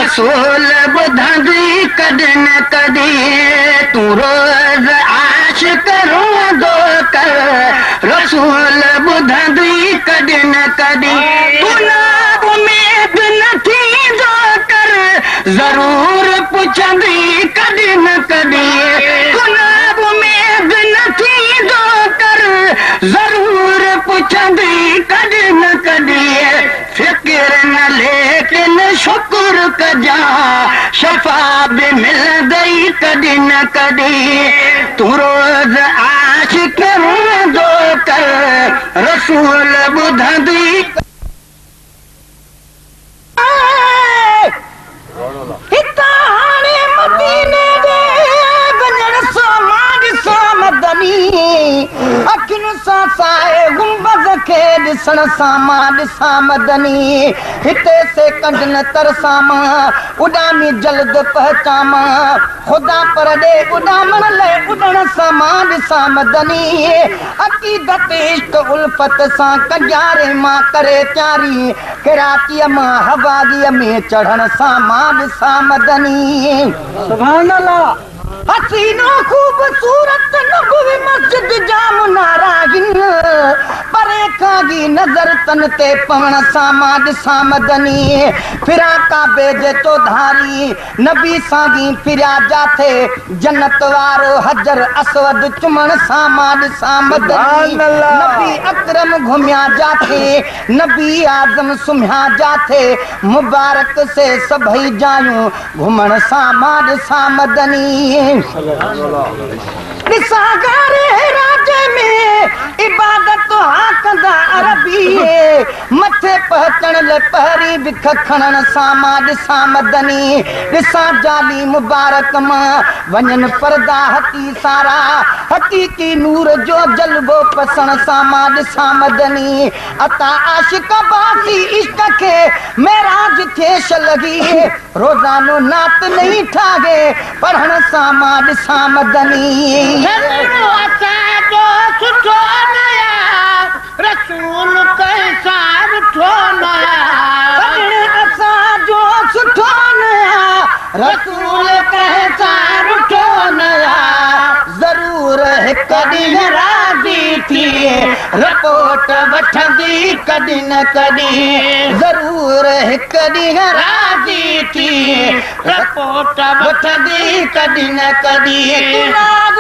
रसूल बुधंदी कदी न कदी तू रोज आशिक रोंदो कर रसूल बुधंदी कदी न कदी तू ना उम्मीद न थींदो कर जरूर पुछंदी कदी न कदी तू ना उम्मीद न थींदो कर जरूर पुछंदी कदी न कदी फिक्र न लेकिन शुक्र कजा शफा भी मिल गई कदी न कदी तू रोज आशिक रोंदो कर रसूल बुधंदी हिताने मदीने दे गंजण सामाद सामदनी अखिन सासाए गुंबद के दिसण सामाद सामदनी हिते से कंडन तरसामा उडामी जल्द पहचामा खुदा पर दे उडामण ले उडण सामाद सामदनी अकीदत इश्क उल्फत सा कंजारे मां करे त्यारी कराची मां हवागी में चढ़ण सामाद सामदनी सुभान अल्लाह हसीनो खूबसूरत नबवी मस्जिद जाम नारागिन परे खागी नजर तन ते पवण सामाद सामदनी फिरा काबे जे तो धारी नबी सागी फिरा जाथे जन्नत वारो हजर असवद चुमण सामाद सामदनी नबी अकरम घुमिया जाथे नबी आजम सुम्या जाथे मुबारक से सभई जायूं घुमण सामाद सामदनी निसागारे राजे में इबादत हाकंदा अरबी मथे पहचण ले पहरी बिख खणण सामाद सामदनी दिसा जाली मुबारक मां वञन पर्दा हकी सारा हकीकी नूर जो जलवो पसण सामाद सामदनी अता आशिक बासी इश्क के मेराज थेश लगी रोजानो नात नहीं ठागे पढ़ण सामाद सामदनी सुठो नया रसूल कैसा रुठो नया असांजो सुठो नया रसूल कैसा रुठो नया जरूर हिक ॾींहुं राज़ी थी रिपोर्ट वठंदी कॾहिं न कॾहिं जरूर हिक ॾींहुं राज़ी थी रिपोर्ट वठंदी कॾहिं न कॾहिं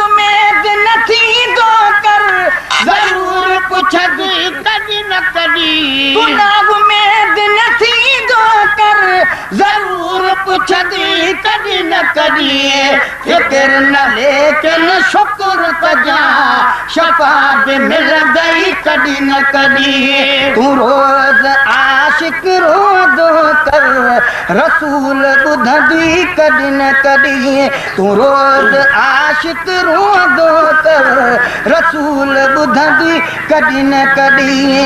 न थींदो कर जरूर पुछंदी कॾहिं न कॾहिं उमेद न थींदो कर जरूर पुछंदी कॾहिं न कॾहिं फिक्र न लेकिन शुक्र कजा शफा भी मिल गई कॾहिं न कॾहिं तू रोज आशिक रोंदो कर रसूल ॿुधंदी कॾहिं न कॾहिं तू रोज आशिक रोंदो कर रसूल ॿुधंदी कॾहिं न कॾहिं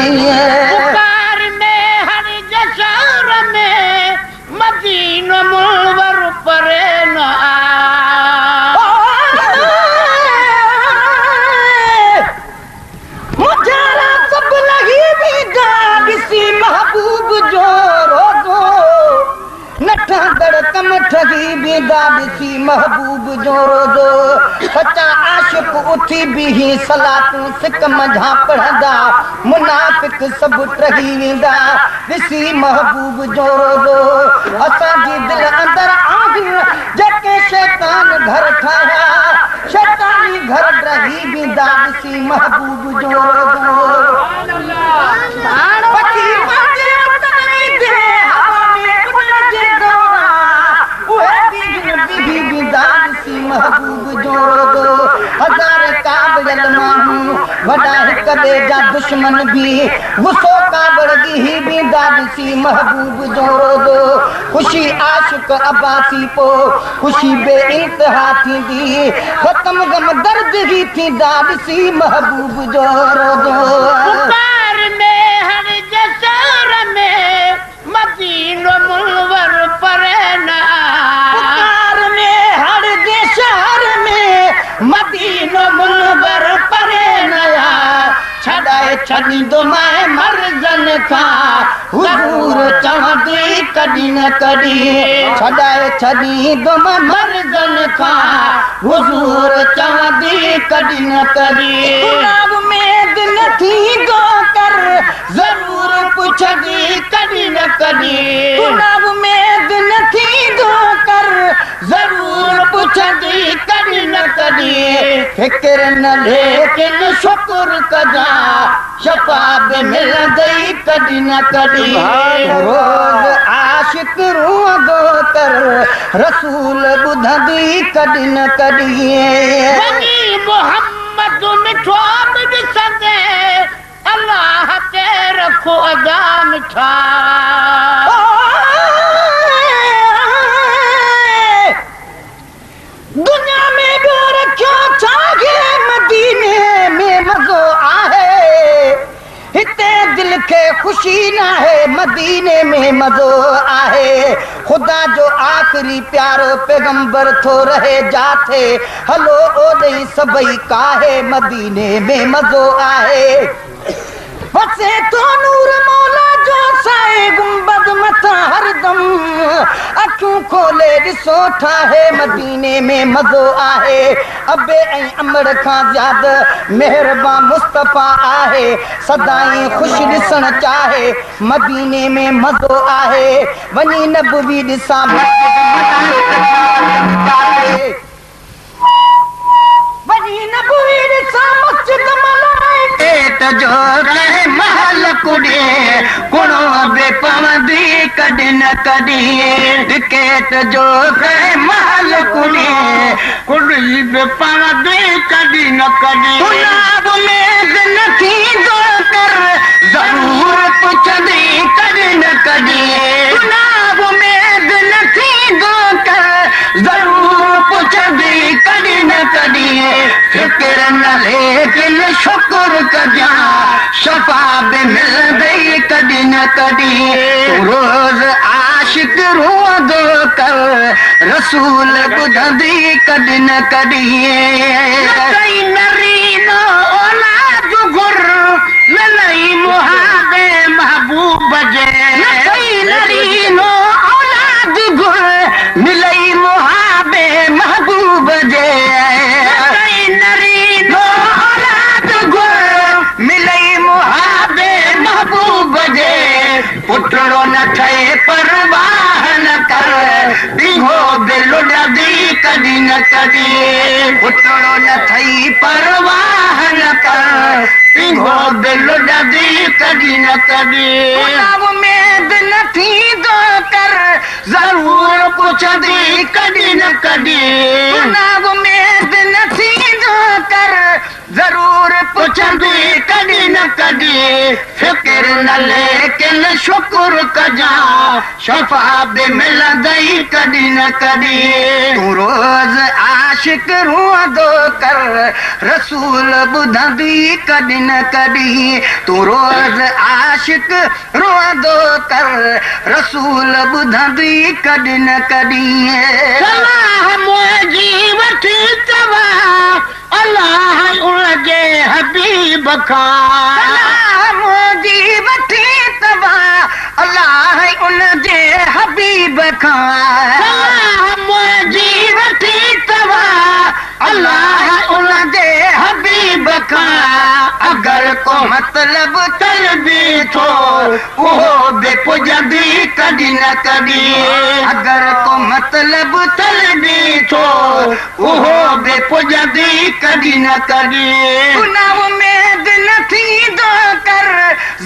पुकार में हर जशर में मदीनो मुनवर परे न मुझारा सब लगी भी ॾिसी महबूब जो रोज़ो नठा दड़कम ठगी बेदा ॾिसी महबूब जो रोज़ो सच्चा आशिक उथी भी सलातूं सिक मंझा पढ़ंदा मुनाफिक सभु टही वेंदा ॾिसी महबूब जो रोज़ो असांजी दिल अंदर आहिनि जेके शैतान घर ठाहिया शैतानी घर रही वेंदा ॾिसी महबूब जो रोज़ो महबूब जो रोज़ो हज़ार काबिल माण्हू वॾा हिक ॿिए जा दुश्मन भी गुस्सो काबड़गी ही भी ॾिसी महबूब जो रोज़ो खुशी आशिक अब्बासी पो खुशी बे इंतहा थींदी ख़त्म गम दर्द ही थींदा ॾिसी महबूब जो रोज़ो पुकार में हर जसर में मदीनो मुनवर परे न पुकार में हर शहर में मदीनो मुनवर परे नया छड़ाए छॾींदो मैं मर्ज़न खां हुजूर चवंदी कॾहिं न कॾहिं छॾाए छॾींदो मैं मर्ज़न खां हुजूर चवंदी कॾहिं न कॾहिं गुलाब में दिल थींदो कर ज़रूर पुछंदी कॾहिं न कॾहिं गुलाब में दिल थींदो कर ज़रूर पुछंदी कॾहिं न कॾहिं फिक्र न लेकिन शुक्र कजा शफ़ा बि मिलंदई कॾहिं न कॾहिं रोज़ आशिक रोअंदो कर रसूल ॿुधंदी कॾहिं न कॾहिं मोहम्मद मिठो बि ॾिसंदे अल्लाह के रखो अदा मिठा दुनिया में ॿियो रखियो छागे मदीने में मज़ो आहे हिते दिल के खुशी ना है मदीने में मज़ो आहे खुदा जो आखिरी प्यारो पैगंबर थो रहे जाथे हलो ओॾे सभई काहे मदीने में मज़ो आहे वसे तो नूर मौला जो साए गुंबद मथा हरदम अखियूं खोले ॾिसो ठाहे मदीने में मज़ो आहे अबे ऐं अमड़ खां ज़्यादा मेहरबान मुस्तफ़ा आहे सदाई ख़ुशि ॾिसण चाहे मदीने में मज़ो आहे वञी नबवी ॾिसां वञी नबवी ॾिसां मस्जिद मल्हाए पेट जो रहे महल कुड़े कुणो बि पवंदी कॾहिं न कॾहिं केट जो रहे महल कुड़े कुड़ी बि पवंदी कॾहिं न कॾहिं गुलाब में दिल थींदो कर ज़रूर पुछंदी कॾहिं न कॾहिं गुलाब में दिल थींदो कर ज़रूर पुछंदी कॾहिं न कॾहिं फिक्र न लेकिन शुक्र कजा शफ़ा बि मिलंदई कॾहिं न कॾहिं रोज़ आशिक रोअंदो कर रसूल ॿुधंदी कॾहिं न कॾहिं नरीनो औलाद घुर ललई मुहाबे महबूब जे नरीनो औलाद घुर मिलई मुहाबे महबूब जे नरीनो औलाद घुर मिलई मुहाबे महबूब जे पुटड़ो न ठहे परवाह न कर बिहो दिल उॾंदी कॾहिं न कॾहिं पुटड़ो न ठही परवाह न कर बिहो दिल उॾंदी कॾहिं न कॾहिं गुलाब में दिल थींदो कर ज़रूर पुछंदी कॾहिं न कॾहिं गुलाब में दिल थींदो कर ज़रूर पुछंदी कॾहिं न कॾहिं फिक्र न लेकिन शुक्र कजा शफ़ा बि मिलंदई कॾहिं न कॾहिं तूं रोज़ आशिक रोअंदो कर रसूल ॿुधंदी कॾहिं न कॾहिं तूं रोज़ आशिक रोअंदो कर रसूल ॿुधंदी कॾहिं न कॾहिं सलाह मुंहिंजी वठी तवा अल्लाह उनजे हबीब खां सलाह मुंहिंजी वठी तवा अल्लाह उनजे हबीब खां सलाह मुंहिंजी वठी तवा अल्लाह उनजे हबीब खां अगर को मतलब तलबी थो उहो बि पुॼंदी कॾहिं न कॾहिं अगर को मतलब तलबी थो उहो बि पुॼंदी कॾहिं न कॾहिं गुनाह में दिल थींदो कर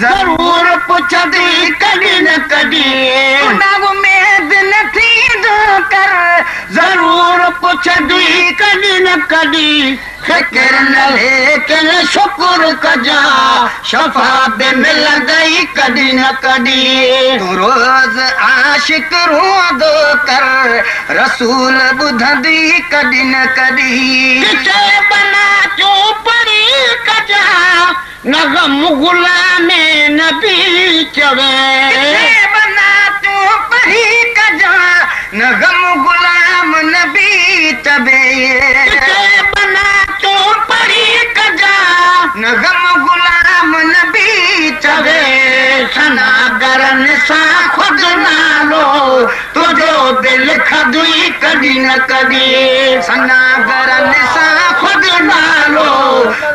ज़रूर पुछंदी कॾहिं न कॾहिं गुनाह में दिल थींदो कर ज़रूर पुछंदी कॾहिं न कॾहिं फिक्र न लेकिन शुक्र कजा शफ़ा बि मिलंदई कॾहिं न कॾहिं तूं रोज़ आशिक रोअंदो कर रसूल ॿुधंदी कॾहिं न कॾहिं बना चूं परी कजा न गम गुलामे नबी चवे बना चूं परी कजा न गम गुलाम नबी चवे बना चूं परी कजा न गम गुलाम नबी चवे सनागरन सा खुद नालो तुझो दिल खदुई कदी न कदी सनागरन सा खुद नालो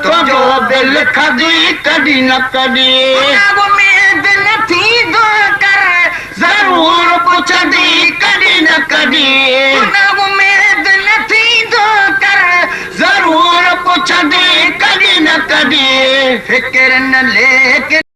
तुझो दिल खदुई कदी न कदी उम्मीद न थी दो कर जरूर पुछदी कदी न कदी उम्मीद न थी दो कर जरूर पुछदी कदी न कदी फिक्र न लेके